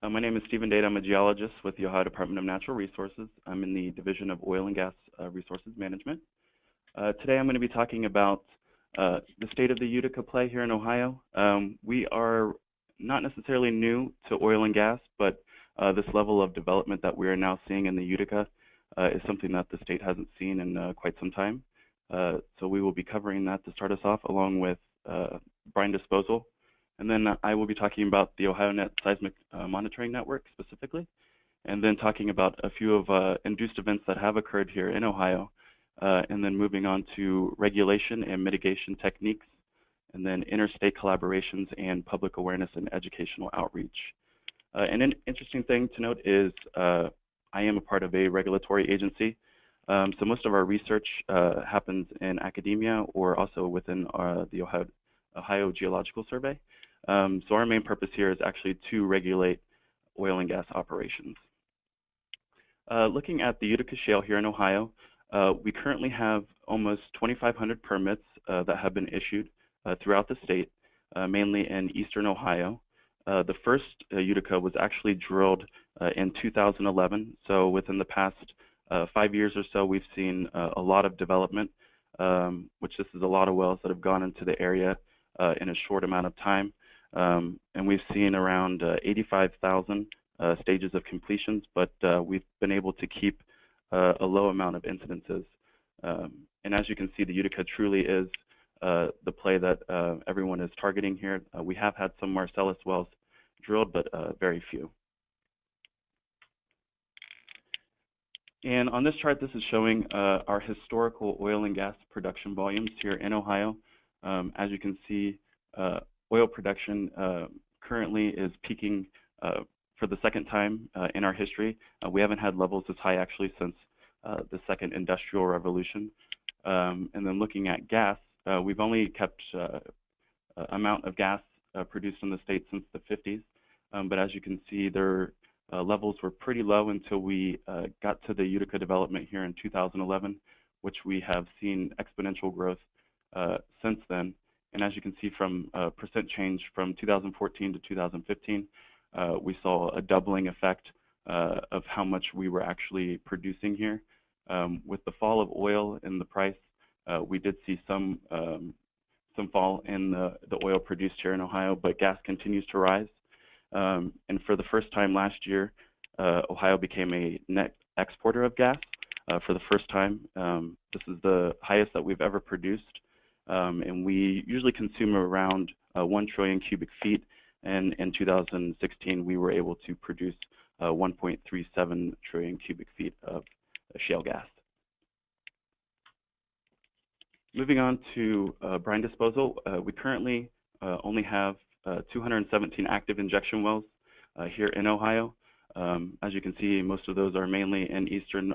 My name is Stephen Dade. I'm a geologist with the Ohio Department of Natural Resources. I'm in the Division of Oil and Gas Resources Management. Today I'm going to be talking about the state of the Utica play here in Ohio. We are not necessarily new to oil and gas, but this level of development that we are now seeing in the Utica is something that the state hasn't seen in quite some time. So we will be covering that to start us off, along with Brine Disposal. And then I will be talking about the OhioNET seismic monitoring network specifically, and then talking about a few of induced events that have occurred here in Ohio, and then moving on to regulation and mitigation techniques, and then interstate collaborations and public awareness and educational outreach. And an interesting thing to note is I am a part of a regulatory agency. So most of our research happens in academia or also within the Ohio Geological Survey. So our main purpose here is actually to regulate oil and gas operations. Looking at the Utica Shale here in Ohio, we currently have almost 2,500 permits that have been issued throughout the state, mainly in eastern Ohio. The first Utica was actually drilled in 2011, so within the past 5 years or so, we've seen a lot of development, which this is a lot of wells that have gone into the area in a short amount of time. And we've seen around 85,000 stages of completions, but we've been able to keep a low amount of incidences. And as you can see, the Utica truly is the play that everyone is targeting here. We have had some Marcellus wells drilled, but very few. And on this chart, this is showing our historical oil and gas production volumes here in Ohio. As you can see, oil production currently is peaking for the second time in our history. We haven't had levels this high actually since the second industrial revolution. And then looking at gas, we've only kept amount of gas produced in the state since the 50s. But as you can see, their levels were pretty low until we got to the Utica development here in 2011, which we have seen exponential growth since then. And as you can see from percent change from 2014 to 2015, we saw a doubling effect of how much we were actually producing here. With the fall of oil in the price, we did see some fall in the oil produced here in Ohio, but gas continues to rise. And for the first time last year, Ohio became a net exporter of gas for the first time. This is the highest that we've ever produced. And we usually consume around 1 trillion cubic feet, and in 2016 we were able to produce 1.37 trillion cubic feet of shale gas. Moving on to brine disposal, we currently only have 217 active injection wells here in Ohio. As you can see, most of those are mainly in eastern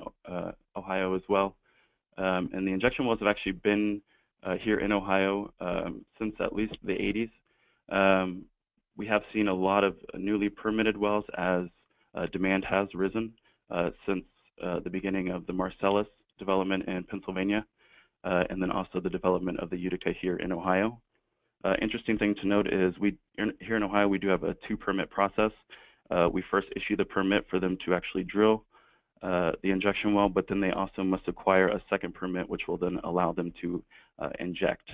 Ohio as well. And the injection wells have actually been here in Ohio since at least the 80s. We have seen a lot of newly permitted wells as demand has risen since the beginning of the Marcellus development in Pennsylvania, and then also the development of the Utica here in Ohio. Interesting thing to note is here in Ohio, we do have a 2-permit process. We first issue the permit for them to actually drill the injection well, but then they also must acquire a second permit, which will then allow them to inject.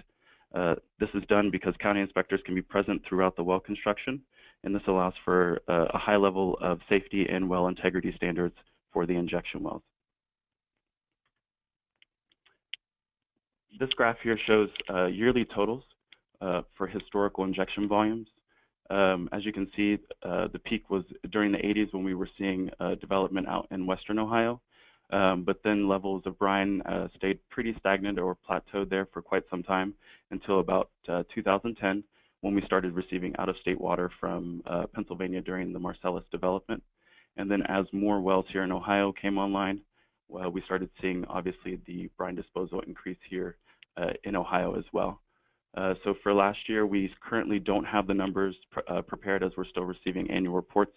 This is done because county inspectors can be present throughout the well construction, and this allows for a high level of safety and well integrity standards for the injection wells. This graph here shows yearly totals for historical injection volumes. As you can see, the peak was during the 80s when we were seeing development out in western Ohio, but then levels of brine stayed pretty stagnant or plateaued there for quite some time until about 2010, when we started receiving out-of-state water from Pennsylvania during the Marcellus development. And then as more wells here in Ohio came online, we started seeing obviously the brine disposal increase here in Ohio as well. So for last year, we currently don't have the numbers prepared, as we're still receiving annual reports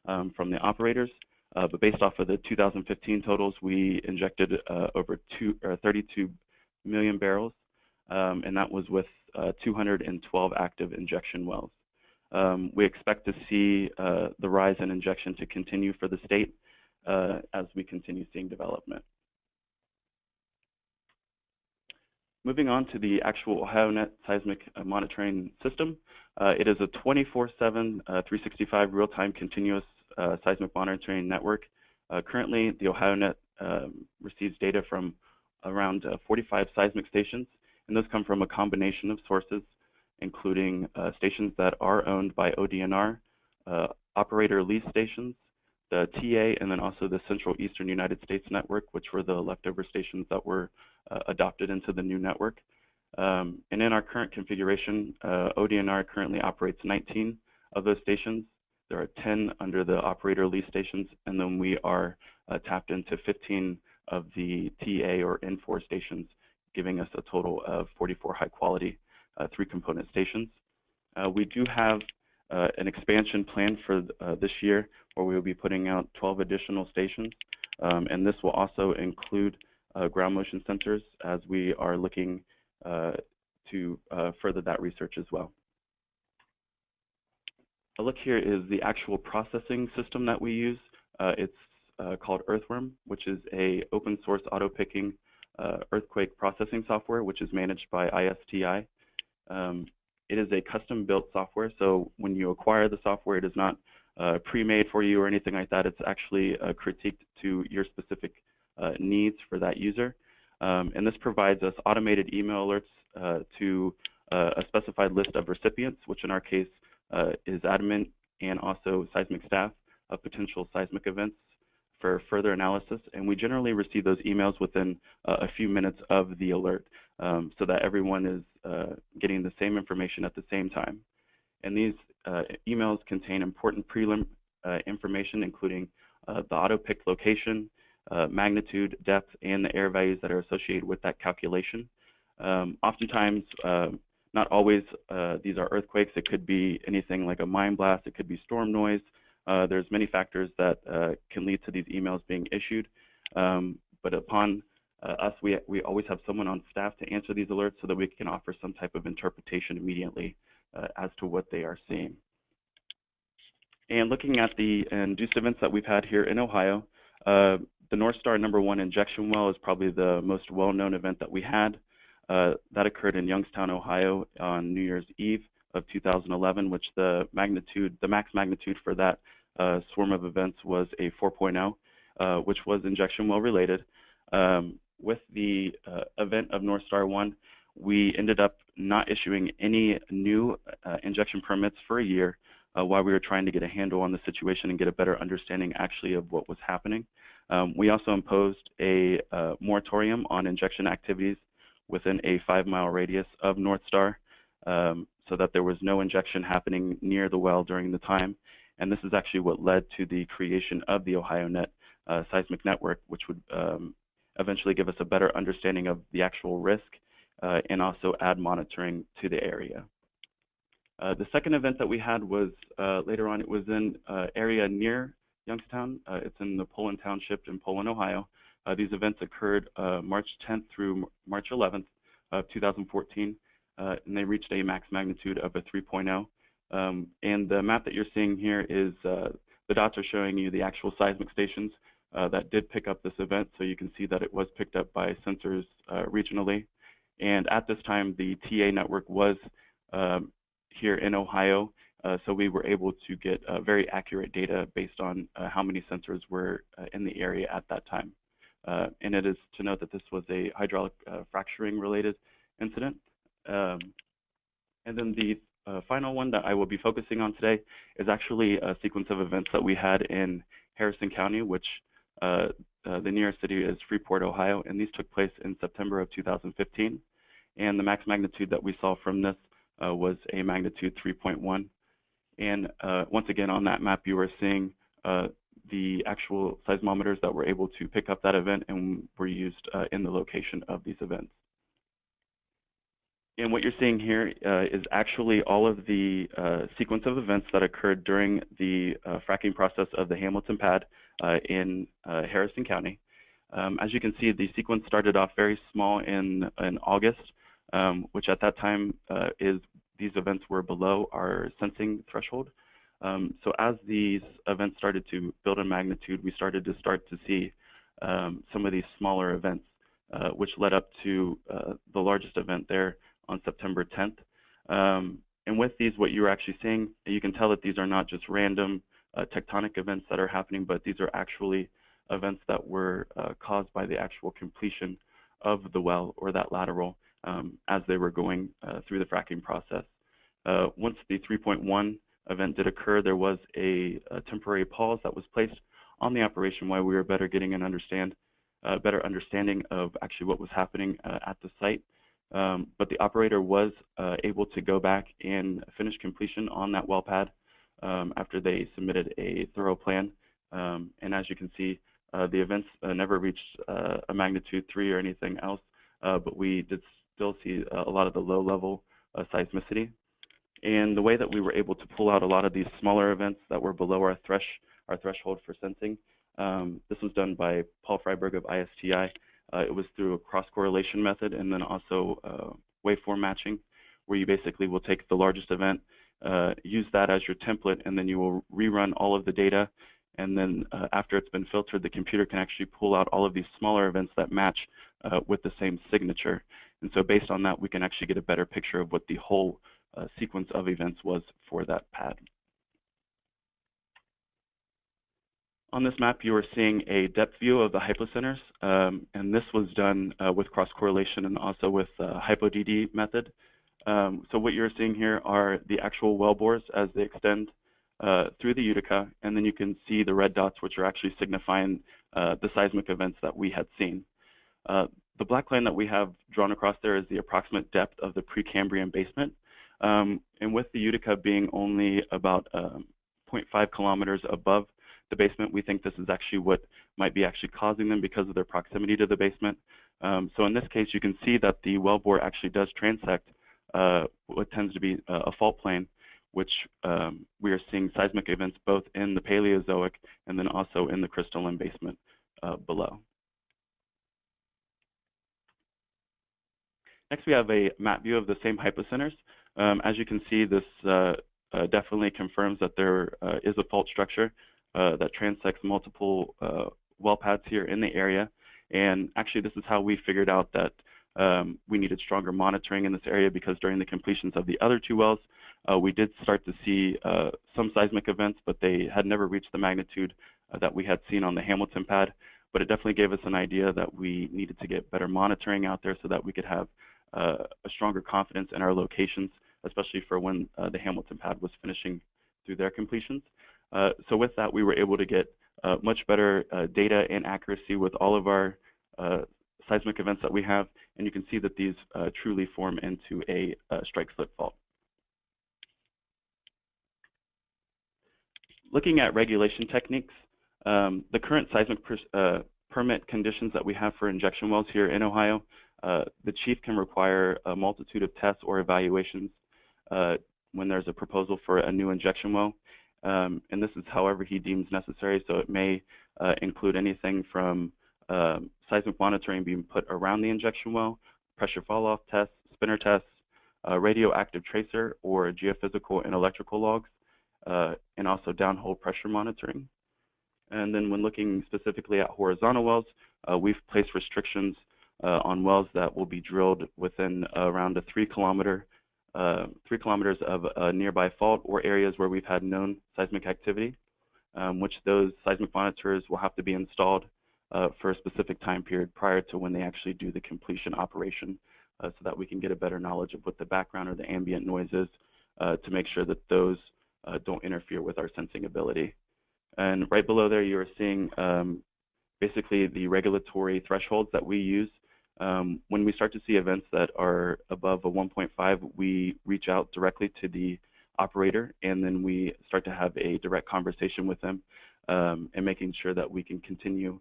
from the operators. But based off of the 2015 totals, we injected over 32 million barrels, and that was with 212 active injection wells. We expect to see the rise in injection to continue for the state as we continue seeing development. Moving on to the actual OhioNET seismic monitoring system. It is a 24/7, 365 real-time continuous seismic monitoring network. Currently, the OhioNET receives data from around 45 seismic stations, and those come from a combination of sources, including stations that are owned by ODNR, operator lease stations, the TA, and then also the Central Eastern United States network, which were the leftover stations that were adopted into the new network. And in our current configuration, ODNR currently operates 19 of those stations. There are 10 under the operator lease stations, and then we are tapped into 15 of the TA or N4 stations, giving us a total of 44 high-quality three-component stations. We do have an expansion plan for this year, where we will be putting out 12 additional stations, and this will also include ground motion sensors as we are looking to further that research as well. A look here is the actual processing system that we use. It's called Earthworm, which is a open source auto-picking earthquake processing software, which is managed by ISTI. It is a custom-built software, so when you acquire the software, it is not pre-made for you or anything like that. It's actually critiqued to your specific needs for that user. And this provides us automated email alerts to a specified list of recipients, which in our case is admin and also seismic staff of potential seismic events for further analysis. And we generally receive those emails within a few minutes of the alert, so that everyone is getting the same information at the same time. And these emails contain important prelim information, including the auto-picked location, magnitude, depth, and the air values that are associated with that calculation. Oftentimes, not always, these are earthquakes. It could be anything like a mine blast. It could be storm noise. There's many factors that can lead to these emails being issued. But upon us, we always have someone on staff to answer these alerts so that we can offer some type of interpretation immediately as to what they are seeing. And looking at the induced events that we've had here in Ohio, the North Star #1 injection well is probably the most well-known event that we had. That occurred in Youngstown, Ohio on New Year's Eve of 2011, which the max magnitude for that swarm of events was a 4.0, which was injection well related. With the event of North Star 1, we ended up not issuing any new injection permits for a year while we were trying to get a handle on the situation and get a better understanding actually of what was happening. We also imposed a moratorium on injection activities within a 5-mile radius of North Star, so that there was no injection happening near the well during the time. And this is actually what led to the creation of the OhioNET seismic network, which would eventually give us a better understanding of the actual risk and also add monitoring to the area. The second event that we had was later on. It was in area near Youngstown. It's in the Poland Township in Poland, Ohio. These events occurred March 10th through March 11th of 2014, and they reached a max magnitude of a 3.0. And the map that you're seeing here is the dots are showing you the actual seismic stations that did pick up this event, so you can see that it was picked up by sensors regionally. And at this time, the TA network was here in Ohio, so we were able to get very accurate data based on how many sensors were in the area at that time. And it is to note that this was a hydraulic fracturing related incident. And then the final one that I will be focusing on today is actually a sequence of events that we had in Harrison County, which the nearest city is Freeport, Ohio, and these took place in September of 2015. And the max magnitude that we saw from this was a magnitude 3.1. And once again, on that map, you are seeing the actual seismometers that were able to pick up that event and were used in the location of these events. And what you're seeing here is actually all of the sequence of events that occurred during the fracking process of the Hamilton pad in Harrison County. As you can see, the sequence started off very small in August, which at that time is these events were below our sensing threshold. So as these events started to build in magnitude, we started to see some of these smaller events, which led up to the largest event there on September 10th. And with these, what you're actually seeing, you can tell that these are not just random tectonic events that are happening, but these are actually events that were caused by the actual completion of the well or that lateral as they were going through the fracking process. Once the 3.1 event did occur, there was a temporary pause that was placed on the operation while we were better getting an better understanding of actually what was happening at the site. But the operator was able to go back and finish completion on that well pad after they submitted a thorough plan. And as you can see, the events never reached a magnitude 3 or anything else, but we did still see a lot of the low-level seismicity. And the way that we were able to pull out a lot of these smaller events that were below our threshold for sensing, this was done by Paul Freiberg of ISTI. It was through a cross-correlation method and then also waveform matching, where you basically will take the largest event, use that as your template, and then you will rerun all of the data. And then after it's been filtered, the computer can actually pull out all of these smaller events that match with the same signature. And so based on that, we can actually get a better picture of what the whole sequence of events was for that pad. On this map, you are seeing a depth view of the hypocenters, and this was done with cross-correlation and also with HypoDD method. So what you're seeing here are the actual well bores as they extend through the Utica, and then you can see the red dots, which are actually signifying the seismic events that we had seen. The black line that we have drawn across there is the approximate depth of the Precambrian basement. And with the Utica being only about 0.5 kilometers above the basement, we think this is actually what might be actually causing them because of their proximity to the basement. So in this case, you can see that the wellbore actually does transect what tends to be a fault plane, which we are seeing seismic events both in the Paleozoic and then also in the crystalline basement below. Next, we have a map view of the same hypocenters. As you can see, this definitely confirms that there is a fault structure that transects multiple well pads here in the area. And actually, this is how we figured out that we needed stronger monitoring in this area, because during the completions of the other two wells, we did start to see some seismic events, but they had never reached the magnitude that we had seen on the Hamilton pad. But it definitely gave us an idea that we needed to get better monitoring out there so that we could have a stronger confidence in our locations, especially for when the Hamilton pad was finishing through their completions. So with that, we were able to get much better data and accuracy with all of our seismic events that we have, and you can see that these truly form into a strike-slip fault. Looking at regulation techniques, the current seismic permit conditions that we have for injection wells here in Ohio, the chief can require a multitude of tests or evaluations when there's a proposal for a new injection well. And this is however he deems necessary, so it may include anything from seismic monitoring being put around the injection well, pressure fall-off tests, spinner tests, radioactive tracer or geophysical and electrical logs, and also downhole pressure monitoring. And then when looking specifically at horizontal wells, we've placed restrictions on wells that will be drilled within around a 3 kilometers of a nearby fault or areas where we've had known seismic activity, which those seismic monitors will have to be installed for a specific time period prior to when they actually do the completion operation, so that we can get a better knowledge of what the background or the ambient noise is to make sure that those don't interfere with our sensing ability. And right below there, you are seeing basically the regulatory thresholds that we use. When we start to see events that are above a 1.5, we reach out directly to the operator, and then we start to have a direct conversation with them and making sure that we can continue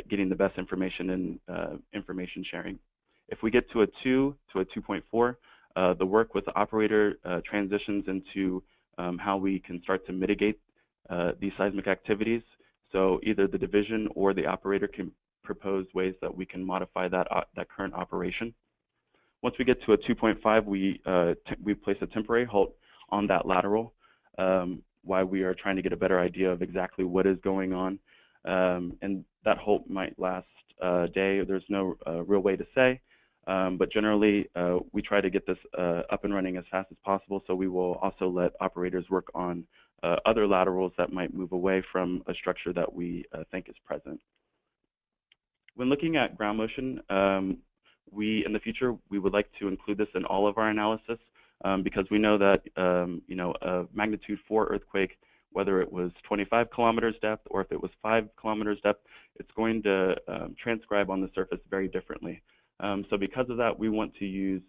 getting the best information and information sharing. If we get to a 2 to a 2.4, the work with the operator transitions into how we can start to mitigate these seismic activities. So either the division or the operator can propose ways that we can modify that current operation. Once we get to a 2.5, we place a temporary halt on that lateral while we are trying to get a better idea of exactly what is going on. And that halt might last a day. There's no real way to say. But generally, we try to get this up and running as fast as possible, so we will also let operators work on other laterals that might move away from a structure that we think is present. When looking at ground motion, in the future, we would like to include this in all of our analysis because we know that a magnitude 4 earthquake, whether it was 25 kilometers depth or if it was 5 kilometers depth, it's going to transcribe on the surface very differently. So because of that, we want to use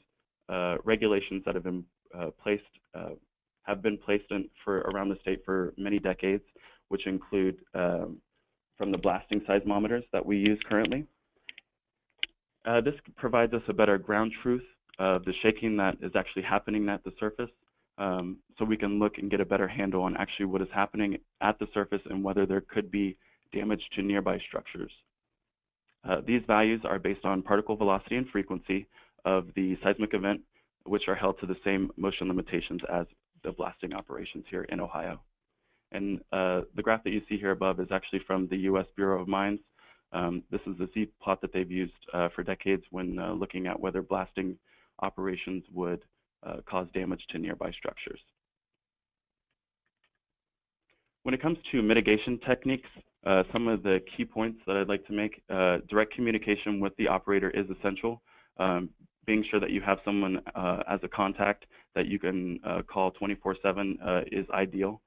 regulations that have been placed around the state for many decades, which include from the blasting seismometers that we use currently. This provides us a better ground truth of the shaking that is actually happening at the surface, so we can look and get a better handle on actually what is happening at the surface and whether there could be damage to nearby structures. These values are based on particle velocity and frequency of the seismic event, which are held to the same motion limitations as the blasting operations here in Ohio. And the graph that you see here above is actually from the U.S. Bureau of Mines. This is the Z-plot that they've used for decades when looking at whether blasting operations would cause damage to nearby structures. When it comes to mitigation techniques, some of the key points that I'd like to make, direct communication with the operator is essential. Being sure that you have someone as a contact that you can call 24/7 is ideal.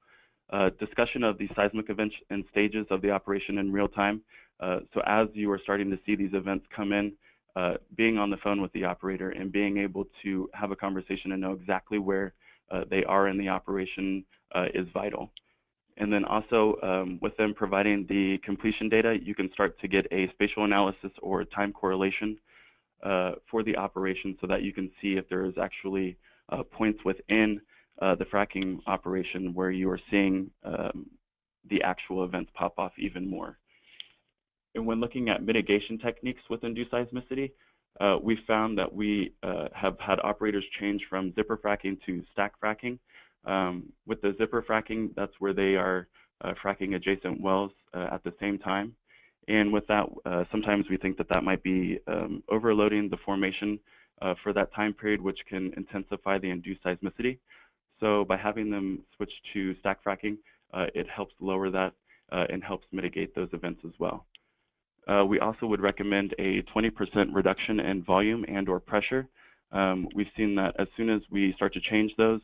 Discussion of the seismic events and stages of the operation in real time. So as you are starting to see these events come in, being on the phone with the operator and being able to have a conversation and know exactly where they are in the operation is vital. And then also with them providing the completion data, you can start to get a spatial analysis or time correlation for the operation so that you can see if there is actually points within the fracking operation where you are seeing the actual events pop off even more. And when looking at mitigation techniques with induced seismicity, we found that we have had operators change from zipper fracking to stack fracking. With the zipper fracking, that's where they are fracking adjacent wells at the same time. And with that, sometimes we think that that might be overloading the formation for that time period, which can intensify the induced seismicity. So by having them switch to stack fracking, it helps lower that and helps mitigate those events as well. We also would recommend a 20% reduction in volume and or pressure. We've seen that as soon as we start to change those,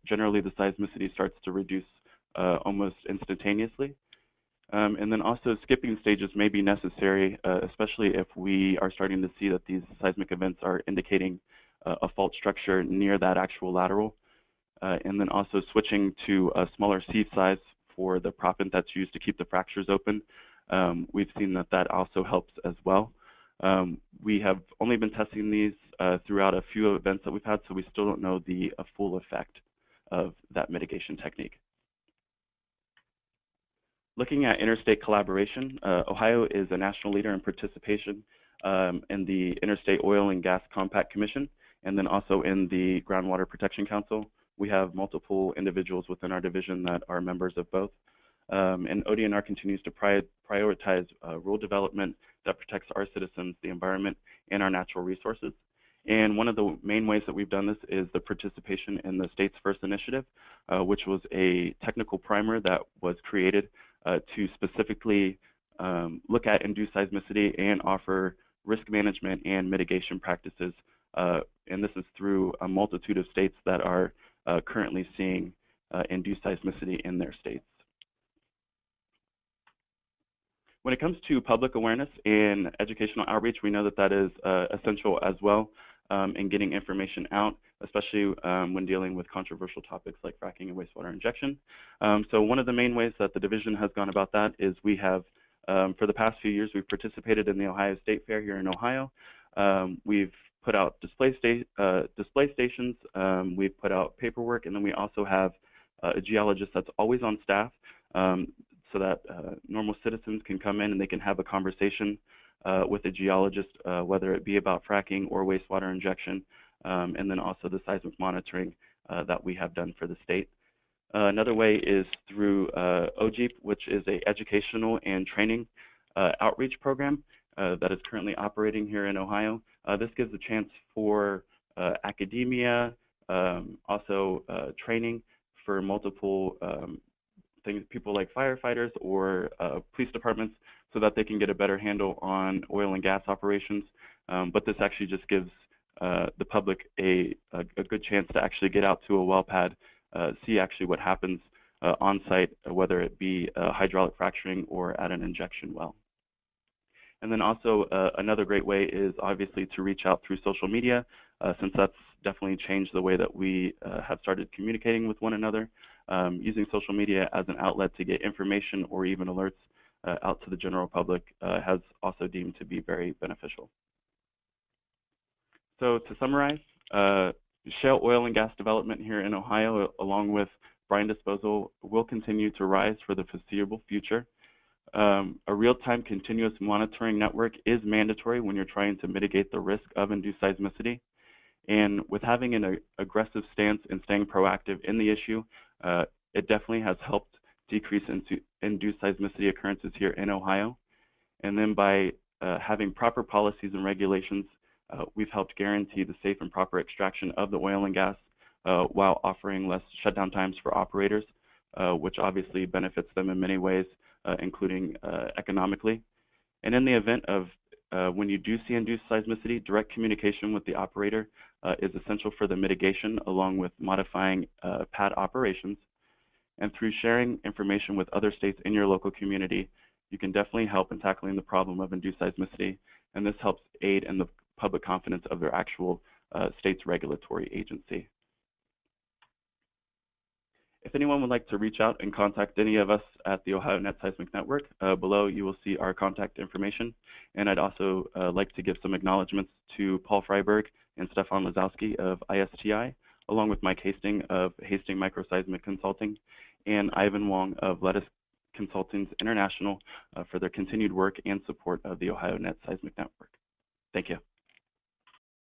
generally the seismicity starts to reduce almost instantaneously. And then also skipping stages may be necessary, especially if we are starting to see that these seismic events are indicating a fault structure near that actual lateral. And then also switching to a smaller sieve size for the proppant that's used to keep the fractures open. We've seen that that also helps as well. We have only been testing these throughout a few events that we've had, so we still don't know the full effect of that mitigation technique. Looking at interstate collaboration, Ohio is a national leader in participation in the Interstate Oil and Gas Compact Commission, and then also in the Groundwater Protection Council. We have multiple individuals within our division that are members of both. And ODNR continues to prioritize rural development that protects our citizens, the environment, and our natural resources. And one of the main ways that we've done this is the participation in the States First Initiative, which was a technical primer that was created to specifically look at induced seismicity and offer risk management and mitigation practices. And this is through a multitude of states that are currently seeing induced seismicity in their states. When it comes to public awareness and educational outreach, we know that that is essential as well in getting information out, especially when dealing with controversial topics like fracking and wastewater injection. So one of the main ways that the division has gone about that is we have, for the past few years, we've participated in the Ohio State Fair here in Ohio. We've put out display stations, we've put out paperwork, and then we also have a geologist that's always on staff so that normal citizens can come in and they can have a conversation with a geologist, whether it be about fracking or wastewater injection, and then also the seismic monitoring that we have done for the state. Another way is through OJEEP, which is an educational and training outreach program that is currently operating here in Ohio. This gives a chance for academia, also training for multiple things, people like firefighters or police departments, so that they can get a better handle on oil and gas operations. But this actually just gives the public a good chance to actually get out to a well pad, see actually what happens on site, whether it be hydraulic fracturing or at an injection well. And then also another great way is obviously to reach out through social media, since that's definitely changed the way that we have started communicating with one another. Using social media as an outlet to get information or even alerts out to the general public has also deemed to be very beneficial. So to summarize, shale oil and gas development here in Ohio, along with brine disposal, will continue to rise for the foreseeable future. A real-time continuous monitoring network is mandatory when you're trying to mitigate the risk of induced seismicity. And with having an aggressive stance and staying proactive in the issue, it definitely has helped decrease induced seismicity occurrences here in Ohio. And then by having proper policies and regulations, we've helped guarantee the safe and proper extraction of the oil and gas while offering less shutdown times for operators, which obviously benefits them in many ways, including economically. And in the event of when you do see induced seismicity, direct communication with the operator is essential for the mitigation, along with modifying pad operations. And through sharing information with other states in your local community, you can definitely help in tackling the problem of induced seismicity, and this helps aid in the public confidence of their actual state's regulatory agency. If anyone would like to reach out and contact any of us at the OhioNET Seismic Network, below you will see our contact information. And I'd also like to give some acknowledgments to Paul Freiberg and Stefan Lazowski of ISTI, along with Mike Hastings of Hastings Microseismic Consulting, and Ivan Wong of Lettuce Consultants International for their continued work and support of the OhioNET Seismic Network. Thank you.